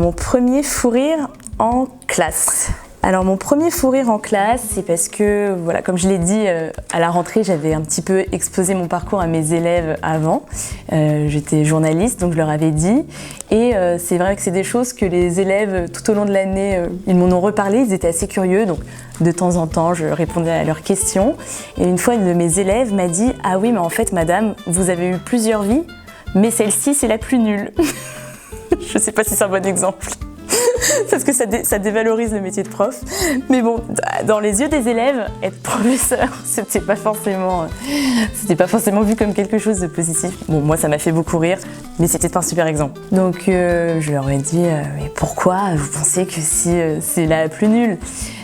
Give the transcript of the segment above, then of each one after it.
Mon premier fou rire en classe. Alors mon premier fou rire en classe, c'est parce que, voilà, comme je l'ai dit, à la rentrée, j'avais un petit peu exposé mon parcours à mes élèves avant. J'étais journaliste, donc je leur avais dit. Et c'est vrai que c'est des choses que les élèves, tout au long de l'année, ils m'en ont reparlé, ils étaient assez curieux. Donc de temps en temps, je répondais à leurs questions. Et une fois, une de mes élèves m'a dit « Ah oui, mais en fait, madame, vous avez eu plusieurs vies, mais celle-ci, c'est la plus nulle. » Je ne sais pas si c'est un bon exemple. Parce que ça dévalorise le métier de prof. Mais bon, dans les yeux des élèves, être professeur, c'était pas forcément vu comme quelque chose de positif. Bon, moi, ça m'a fait beaucoup rire, mais c'était pas un super exemple. Donc, je leur ai dit, mais pourquoi vous pensez que c'est la plus nulle ?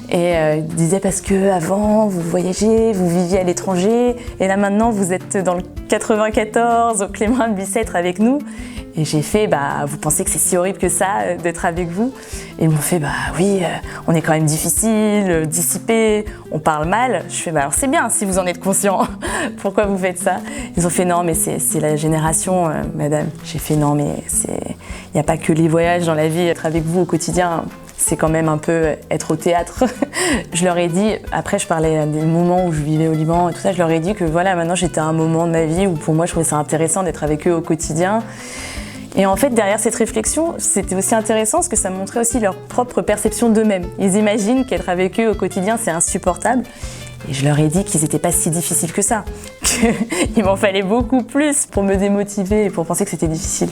Et ils disaient parce que avant vous voyagez, vous viviez à l'étranger, et là maintenant vous êtes dans le 94 au Clément de Bicêtre avec nous. Et j'ai fait, vous pensez que c'est si horrible que ça d'être avec vous ? Et ils m'ont fait, oui, on est quand même difficile, dissipé, on parle mal. Je fais, alors c'est bien si vous en êtes conscient. Pourquoi vous faites ça ? Ils ont fait, non, mais c'est la génération, madame. J'ai fait, non, mais il n'y a pas que les voyages dans la vie, être avec vous au quotidien. C'est quand même un peu être au théâtre. Je leur ai dit, après je parlais des moments où je vivais au Liban et tout ça, je leur ai dit que voilà, maintenant j'étais à un moment de ma vie où pour moi je trouvais ça intéressant d'être avec eux au quotidien. Et en fait, derrière cette réflexion, c'était aussi intéressant parce que ça montrait aussi leur propre perception d'eux-mêmes. Ils imaginent qu'être avec eux au quotidien, c'est insupportable. Et je leur ai dit qu'ils n'étaient pas si difficiles que ça. Qu'il m'en fallait beaucoup plus pour me démotiver et pour penser que c'était difficile.